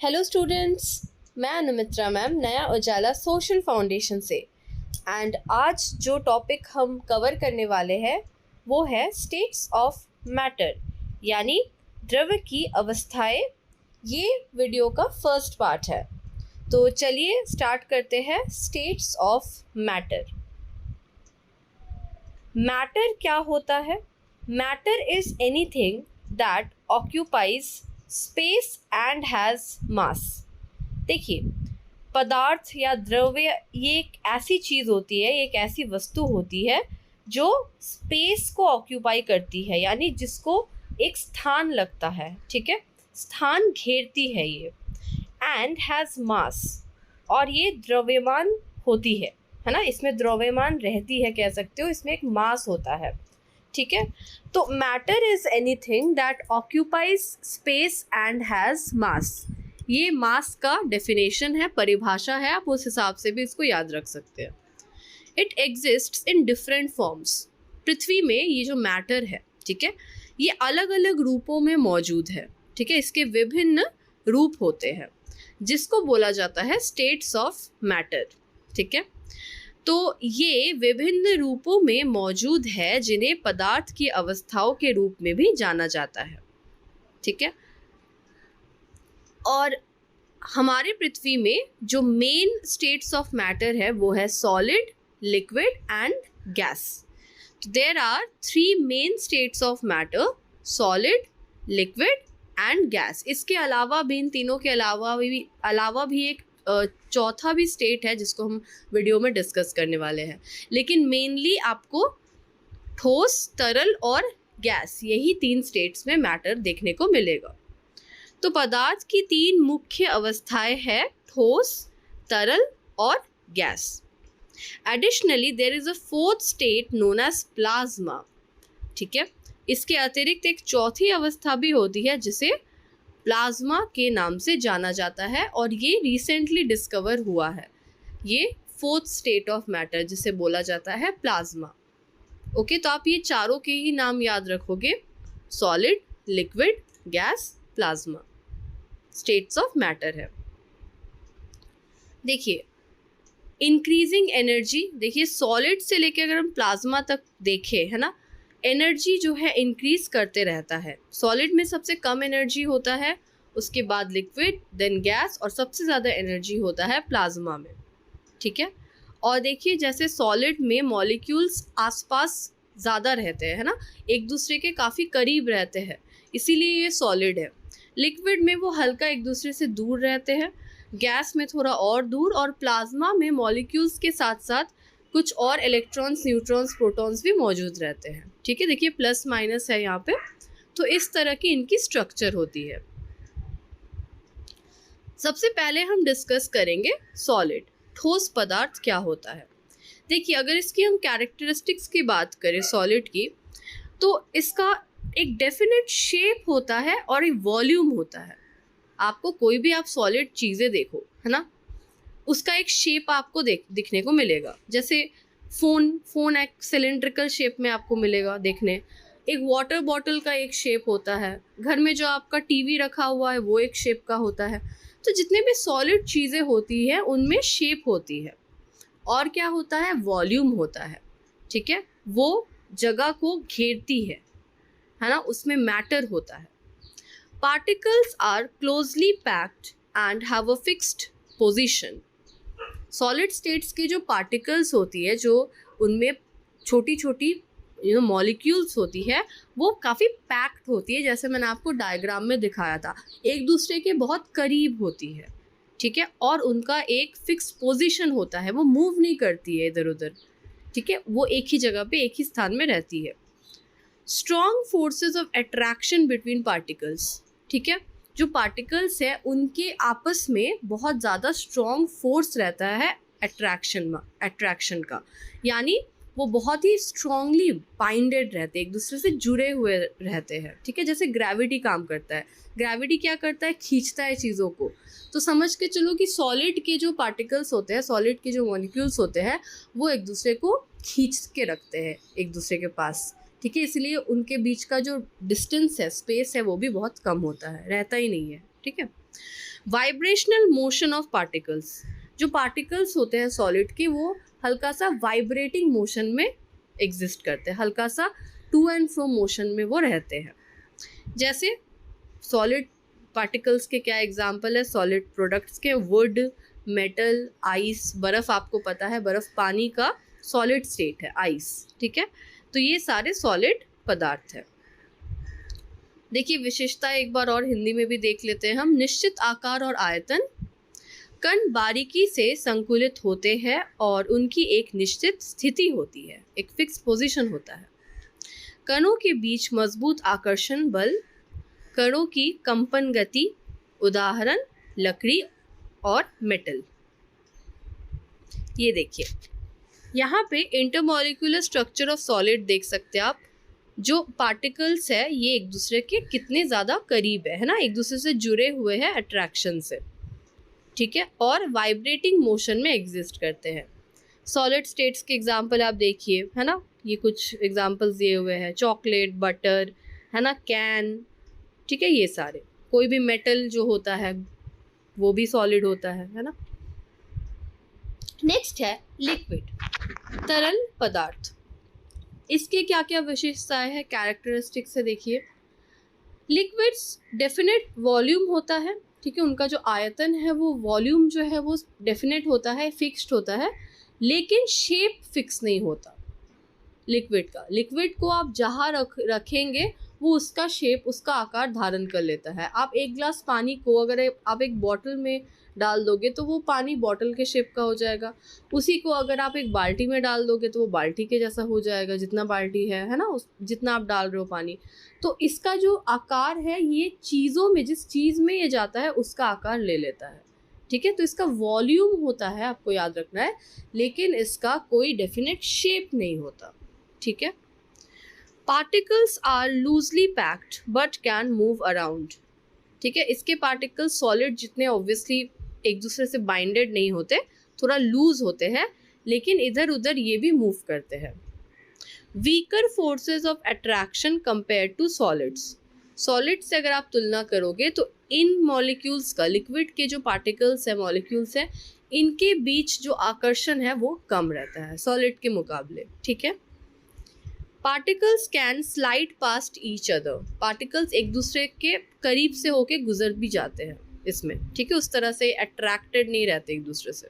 Hello students, मैं अनुमित्रा ma'am नया उजाला social foundation से। एंड आज जो टॉपिक हम कवर करने वाले हैं वो है स्टेट्स ऑफ मैटर, यानी द्रव्य की अवस्थाएं। ये वीडियो का फर्स्ट पार्ट है, तो चलिए स्टार्ट करते हैं। States of matter. मैटर क्या होता है? Matter is anything that occupies space and has मास। देखिए, पदार्थ या द्रव्य ये एक ऐसी चीज़ होती है, एक ऐसी वस्तु होती है जो स्पेस को ऑक्यूपाई करती है, यानी जिसको एक स्थान लगता है, ठीक है, स्थान घेरती है ये। एंड हैज़ मास, और ये द्रव्यमान होती है ना, इसमें द्रव्यमान रहती है, कह सकते हो, इसमें एक मास होता है, ठीक है। तो matter is anything that occupies space and has मास। ये मास का डेफिनेशन है, परिभाषा है, आप उस हिसाब से भी इसको याद रख सकते हैं। It exists in different forms. पृथ्वी में ये जो मैटर है, ठीक है, ये अलग अलग रूपों में मौजूद है, ठीक है, इसके विभिन्न रूप होते हैं जिसको बोला जाता है स्टेट्स ऑफ मैटर, ठीक है। तो ये विभिन्न रूपों में मौजूद है जिन्हें पदार्थ की अवस्थाओं के रूप में भी जाना जाता है, ठीक है। और हमारे पृथ्वी में जो मेन स्टेट्स ऑफ मैटर है वो है solid, liquid and gas. There are 3 main states of matter: solid, liquid and gas. इसके अलावा भी, इन तीनों के अलावा भी एक चौथा भी स्टेट है जिसको हम वीडियो में डिस्कस करने वाले हैं, लेकिन मेनली आपको ठोस, तरल और गैस, यही 3 स्टेट्स में मैटर देखने को मिलेगा। तो पदार्थ की 3 मुख्य अवस्थाएं हैं: ठोस, तरल और गैस। Additionally there is a 4th state known as plasma, ठीक है। इसके अतिरिक्त एक चौथी अवस्था भी होती है जिसे प्लाज्मा के नाम से जाना जाता है, और ये रिसेंटली डिस्कवर हुआ है। ये 4th स्टेट ऑफ मैटर जिसे बोला जाता है प्लाज्मा। ओके, तो आप ये चारों के ही नाम याद रखोगे: solid, liquid, gas, plasma. States of matter है। देखिए, इंक्रीजिंग एनर्जी, देखिए सॉलिड से लेके अगर हम प्लाज्मा तक देखें, है ना, एनर्जी जो है इंक्रीज करते रहता है। सॉलिड में सबसे कम एनर्जी होता है, उसके बाद लिक्विड, देन गैस, और सबसे ज़्यादा एनर्जी होता है प्लाज्मा में, ठीक है। और देखिए, जैसे सॉलिड में मॉलिक्यूल्स आसपास ज़्यादा रहते हैं, है ना, एक दूसरे के काफ़ी करीब रहते हैं, इसीलिए ये सॉलिड है। लिक्विड में वो हल्का एक दूसरे से दूर रहते हैं, गैस में थोड़ा और दूर, और प्लाज्मा में मॉलिक्यूल्स के साथ साथ कुछ और इलेक्ट्रॉन्स, न्यूट्रॉन्स, प्रोटॉन्स भी मौजूद रहते हैं, ठीक है। देखिए प्लस माइनस है यहाँ पे, तो इस तरह की इनकी स्ट्रक्चर होती है। सबसे पहले हम डिस्कस करेंगे सॉलिड, ठोस पदार्थ क्या होता है। देखिए, अगर इसकी हम कैरेक्टरिस्टिक्स की बात करें सॉलिड की, तो इसका एक डेफिनेट शेप होता है और एक वॉल्यूम होता है। आपको कोई भी आप सॉलिड चीज़ें देखो, है ना, उसका एक शेप आपको दिखने को मिलेगा। जैसे फ़ोन एक सिलेंड्रिकल शेप में आपको मिलेगा देखने। एक वाटर बॉटल का एक शेप होता है। घर में जो आपका टीवी रखा हुआ है वो एक शेप का होता है। तो जितने भी सॉलिड चीज़ें होती हैं उनमें शेप होती है, और क्या होता है, वॉल्यूम होता है, ठीक है। वो जगह को घेरती है ना, उसमें मैटर होता है। Particles are closely packed and have a fixed position. Solid states की जो पार्टिकल्स होती है, जो उनमें छोटी छोटी मॉलिक्यूल्स होती है, वो काफ़ी पैक्ड होती है, जैसे मैंने आपको डायग्राम में दिखाया था, एक दूसरे के बहुत करीब होती है, ठीक है। और उनका एक फिक्स पोजीशन होता है, वो मूव नहीं करती है इधर उधर, ठीक है, वो एक ही जगह पे, एक ही स्थान में रहती है। Strong forces of attraction between particles, ठीक है, जो पार्टिकल्स है उनके आपस में बहुत ज़्यादा स्ट्रॉन्ग फोर्स रहता है अट्रैक्शन का, यानी वो बहुत ही स्ट्रॉन्गली बाइंडेड रहते हैं, एक दूसरे से जुड़े हुए रहते हैं, ठीक है। जैसे ग्रेविटी काम करता है, ग्रेविटी क्या करता है, खींचता है चीज़ों को। तो समझ के चलो कि सॉलिड के जो पार्टिकल्स होते हैं, सॉलिड के जो मॉलिक्यूल्स होते हैं, वो एक दूसरे को खींच के रखते हैं एक दूसरे के पास, ठीक है। इसलिए उनके बीच का जो डिस्टेंस है, स्पेस है, वो भी बहुत कम होता है, रहता ही नहीं है, ठीक है। वाइब्रेशनल मोशन ऑफ पार्टिकल्स, जो पार्टिकल्स होते हैं सॉलिड के वो हल्का सा वाइब्रेटिंग मोशन में एग्जिस्ट करते हैं, हल्का सा टू एंड फ्रो मोशन में वो रहते हैं। जैसे सॉलिड पार्टिकल्स के क्या एग्जाम्पल है, सॉलिड प्रोडक्ट्स के वुड, मेटल, आइस, बर्फ़, आपको पता है बर्फ़ पानी का सॉलिड स्टेट है, आइस, ठीक है। तो ये सारे सॉलिड पदार्थ है। देखिए विशेषता एक बार और हिंदी में भी देख लेते हैं हम। निश्चित आकार और आयतन, कण बारीकी से संकुलित होते हैं और उनकी एक निश्चित स्थिति होती है, एक फिक्स पोजीशन होता है। कणों के बीच मजबूत आकर्षण बल, कणों की कंपन गति, उदाहरण लकड़ी और मेटल। ये देखिए यहाँ पे इंटरमॉलिक्यूलर स्ट्रक्चर ऑफ सॉलिड देख सकते हैं आप। जो पार्टिकल्स है ये एक दूसरे के कितने ज़्यादा करीब है ना, एक दूसरे से जुड़े हुए हैं अट्रैक्शन से, ठीक है, और वाइब्रेटिंग मोशन में एग्जिस्ट करते हैं। सॉलिड स्टेट्स के एग्जांपल आप देखिए, है ना, ये कुछ एग्जांपल्स दिए हुए हैं, चॉकलेट, बटर, है ना, कैन, ठीक है, ये सारे। कोई भी मेटल जो होता है वो भी सॉलिड होता है ना। नेक्स्ट है लिक्विड, तरल पदार्थ। इसके क्या क्या विशेषताएं हैं, कैरेक्टरिस्टिक्स है, देखिए। लिक्विड्स डेफिनेट वॉल्यूम होता है, ठीक है, उनका जो आयतन है वो वॉल्यूम जो है वो डेफिनेट होता है, फिक्स्ड होता है, लेकिन शेप फिक्स नहीं होता लिक्विड का। लिक्विड को आप जहाँ रखेंगे वो उसका शेप, उसका आकार धारण कर लेता है। आप एक गिलास पानी को अगर आप एक बॉटल में डाल दोगे तो वो पानी बॉटल के शेप का हो जाएगा। उसी को अगर आप एक बाल्टी में डाल दोगे तो वो बाल्टी के जैसा हो जाएगा, जितना बाल्टी है ना, उस जितना आप डाल रहे हो पानी। तो इसका जो आकार है ये चीज़ों में, जिस चीज़ में ये जाता है उसका आकार ले लेता है, ठीक है। तो इसका वॉल्यूम होता है, आपको याद रखना है, लेकिन इसका कोई डेफिनेट शेप नहीं होता, ठीक है। Particles are loosely packed but can move around, ठीक है। इसके पार्टिकल्स सॉलिड जितने ऑब्वियसली एक दूसरे से बाइंडेड नहीं होते, थोड़ा लूज होते हैं, लेकिन इधर उधर ये भी मूव करते हैं। Weaker forces of attraction compare to solids, solid से अगर आप तुलना करोगे तो इन मॉलिक्यूल्स का, लिक्विड के जो पार्टिकल्स है, मॉलिक्यूल्स है, इनके बीच जो आकर्षण है वो कम रहता है सॉलिड के मुकाबले, ठीक है। Particles can slide past each other, particles एक दूसरे के करीब से होके गुजर भी जाते हैं इसमें, ठीक है, उस तरह से अट्रैक्टेड नहीं रहते एक दूसरे से।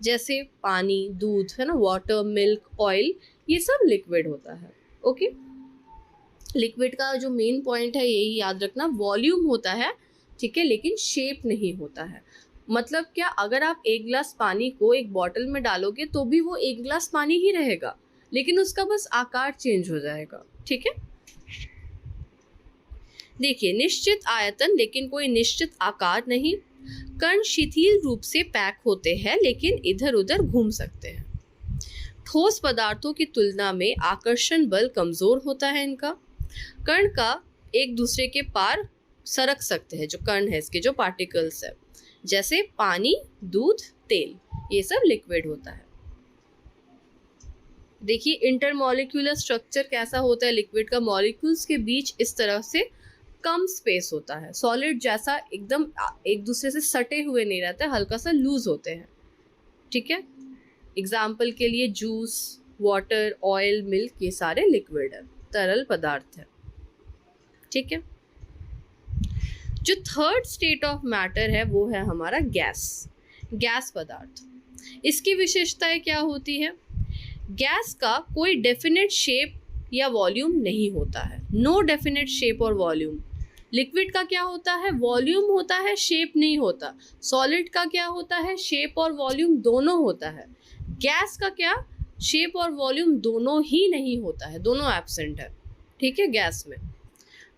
जैसे पानी, दूध, है ना, वाटर, मिल्क, ऑयल, ये सब लिक्विड होता है, ओके। लिक्विड का जो मेन पॉइंट है यही याद रखना, वॉल्यूम होता है, ठीक है, लेकिन शेप नहीं होता है। मतलब क्या, अगर आप एक गिलास पानी को एक बॉटल में डालोगे तो भी वो एक गिलास पानी ही रहेगा, लेकिन उसका बस आकार चेंज हो जाएगा, ठीक है। देखिए निश्चित आयतन लेकिन कोई निश्चित आकार नहीं। कण शिथिल रूप से पैक होते हैं लेकिन इधर उधर घूम सकते हैं। ठोस पदार्थों की तुलना में आकर्षण बल कमजोर होता है इनका। कण का एक दूसरे के पार सरक सकते हैं, जो कण है इसके, जो पार्टिकल्स है, जैसे पानी, दूध, तेल, ये सब लिक्विड होता है। देखिए इंटरमॉलिक्यूलर स्ट्रक्चर कैसा होता है लिक्विड का, मॉलिक्यूल्स के बीच इस तरह से कम स्पेस होता है। सॉलिड जैसा एकदम एक दूसरे से सटे हुए नहीं रहते, हल्का सा लूज होते हैं, ठीक है। एग्जाम्पल के लिए जूस, वाटर, ऑयल, मिल्क, ये सारे लिक्विड है, तरल पदार्थ है, ठीक है। जो थर्ड स्टेट ऑफ मैटर है वो है हमारा गैस, गैस पदार्थ। इसकी विशेषताएं क्या होती है? गैस का कोई डेफिनेट शेप या वॉल्यूम नहीं होता है, नो डेफिनेट शेप और वॉल्यूम। लिक्विड का क्या होता है? वॉल्यूम होता है, शेप नहीं होता। सॉलिड का क्या होता है? शेप और वॉल्यूम दोनों होता है। गैस का क्या? शेप और वॉल्यूम दोनों ही नहीं होता है, दोनों एब्सेंट है, ठीक है, गैस में।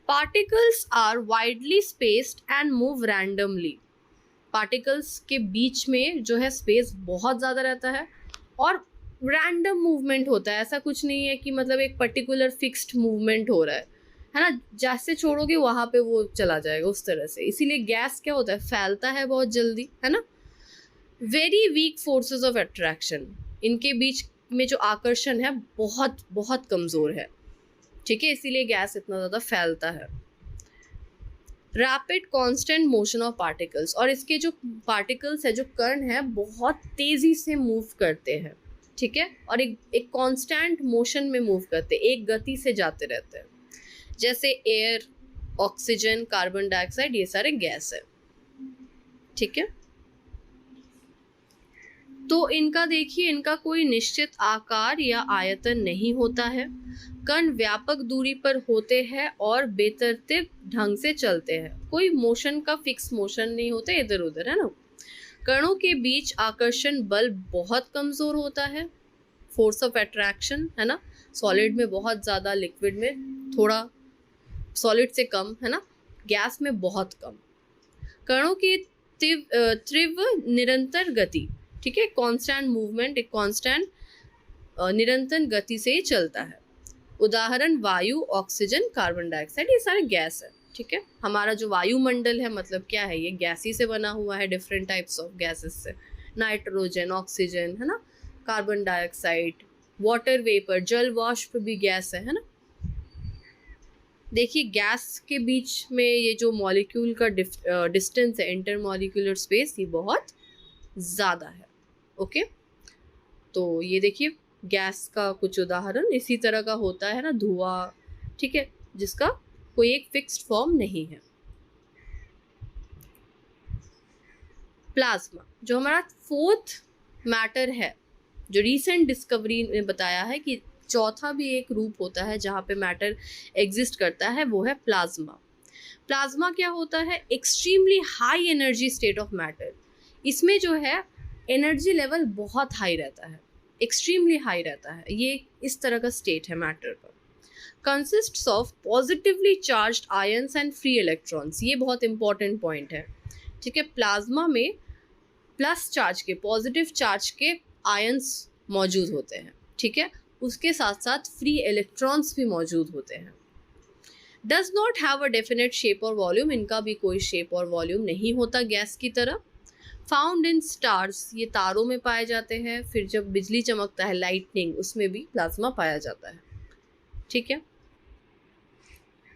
Particles are widely spaced and move randomly, particles के बीच में जो है स्पेस बहुत ज़्यादा रहता है और रैंडम मूवमेंट होता है। ऐसा कुछ नहीं है कि मतलब एक पर्टिकुलर फिक्स्ड मूवमेंट हो रहा है ना, जैसे छोड़ोगे वहाँ पे वो चला जाएगा, उस तरह से। इसीलिए गैस क्या होता है? फैलता है बहुत जल्दी, है ना। Very weak forces of attraction, इनके बीच में जो आकर्षण है बहुत बहुत कमज़ोर है, ठीक है, इसीलिए गैस इतना ज़्यादा फैलता है। Rapid constant motion of particles, और इसके जो पार्टिकल्स है, जो कण है, बहुत तेजी से मूव करते हैं, ठीक है, और एक कांस्टेंट मोशन में मूव करते हैं, एक गति से जाते रहते हैं, जैसे एयर, ऑक्सीजन, कार्बन डाइऑक्साइड, ये सारे गैस है, ठीक है। तो इनका देखिए, इनका कोई निश्चित आकार या आयतन नहीं होता है, कण व्यापक दूरी पर होते हैं और बेतरतीब ढंग से चलते हैं, कोई मोशन का फिक्स मोशन नहीं होता इधर उधर, है ना। कणों के बीच आकर्षण बल बहुत कमजोर होता है, फोर्स ऑफ अट्रैक्शन, है ना, सॉलिड में बहुत ज़्यादा, लिक्विड में थोड़ा, सॉलिड से कम, है ना, गैस में बहुत कम। कणों की तीव्र निरंतर गति, ठीक है, कांस्टेंट मूवमेंट, एक कांस्टेंट निरंतर गति से ही चलता है। उदाहरण वायु, ऑक्सीजन, कार्बन डाइऑक्साइड, ये सारे गैस है, ठीक है। हमारा जो वायुमंडल है, मतलब क्या है, ये गैस ही से बना हुआ है, डिफरेंट टाइप्स ऑफ गैसेस से, नाइट्रोजन, ऑक्सीजन, है ना, कार्बन डाइऑक्साइड, वाटर वेपर, जल वाष्प भी गैस है ना। देखिए, गैस के बीच में ये जो मॉलिक्यूल का डिस्टेंस है, इंटरमॉलिक्यूलर स्पेस, ये बहुत ज़्यादा है, ओके। तो ये देखिए गैस का कुछ उदाहरण इसी तरह का होता है ना, धुआं, ठीक है, जिसका कोई एक फिक्स्ड फॉर्म नहीं है। प्लाज्मा, जो हमारा फोर्थ मैटर है, जो रीसेंट डिस्कवरी ने बताया है कि चौथा भी एक रूप होता है जहाँ पे मैटर एग्जिस्ट करता है, वो है प्लाज्मा। प्लाज्मा क्या होता है? Extremely high energy state of matter. इसमें जो है एनर्जी लेवल बहुत हाई रहता है, एक्सट्रीमली हाई रहता है, ये इस तरह का स्टेट है मैटर का। Consists of positively charged ions and free electrons, ये बहुत इंपॉर्टेंट पॉइंट है, ठीक है। प्लाज्मा में प्लस चार्ज के, पॉजिटिव चार्ज के आयंस मौजूद होते हैं, ठीक है, उसके साथ साथ फ्री इलेक्ट्रॉन्स भी मौजूद होते हैं। Does not have a definite shape और वॉल्यूम, इनका भी कोई शेप और वॉल्यूम नहीं होता गैस की तरह। फाउंड इन स्टार्स, ये तारों में पाए जाते हैं। फिर जब बिजली चमकता है, लाइटनिंग, उसमें भी प्लाज्मा पाया जाता है, ठीक है।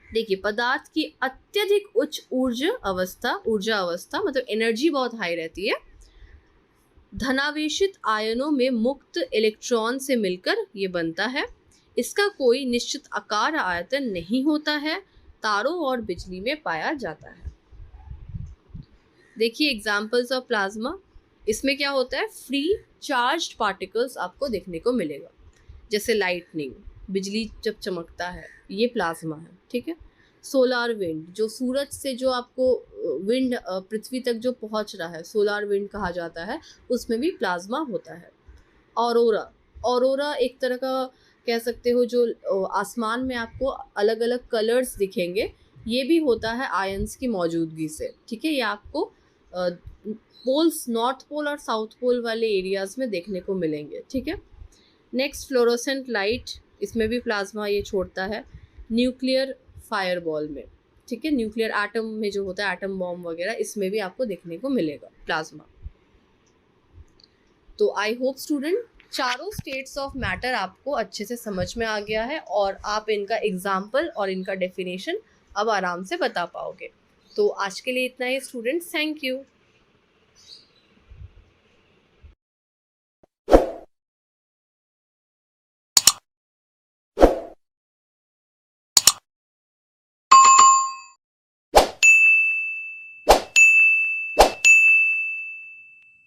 देखिए, पदार्थ की अत्यधिक उच्च ऊर्जा अवस्था मतलब एनर्जी बहुत हाई रहती है, धनावेशित आयनों में मुक्त इलेक्ट्रॉन से मिलकर ये बनता है। इसका कोई निश्चित आकार आयतन नहीं होता है, तारों और बिजली में पाया जाता है। देखिए एग्जाम्पल्स ऑफ प्लाज्मा, इसमें क्या होता है, फ्री चार्ज्ड पार्टिकल्स आपको देखने को मिलेगा, जैसे लाइटनिंग, बिजली जब चमकता है, ये प्लाज्मा है, ठीक है। सोलार विंड, जो सूरज से जो आपको विंड पृथ्वी तक जो पहुंच रहा है, सोलार विंड कहा जाता है, उसमें भी प्लाज्मा होता है। ऑरोरा एक तरह का कह सकते हो, जो आसमान में आपको अलग अलग कलर्स दिखेंगे, ये भी होता है आयंस की मौजूदगी से, ठीक है। ये आपको पोल्स, नॉर्थ पोल और साउथ पोल वाले एरियाज में देखने को मिलेंगे, ठीक है। नेक्स्ट, फ्लोरोसेंट लाइट, इसमें भी प्लाज्मा ये छोड़ता है। न्यूक्लियर फायरबॉल में, ठीक है, न्यूक्लियर एटम में जो होता है, एटम बॉम्ब वगैरह, इसमें भी आपको देखने को मिलेगा प्लाज्मा। तो आई होप स्टूडेंट, चारों स्टेट्स ऑफ मैटर आपको अच्छे से समझ में आ गया है और आप इनका एग्जाम्पल और इनका डेफिनेशन अब आराम से बता पाओगे। तो आज के लिए इतना ही स्टूडेंट्स, थैंक यू।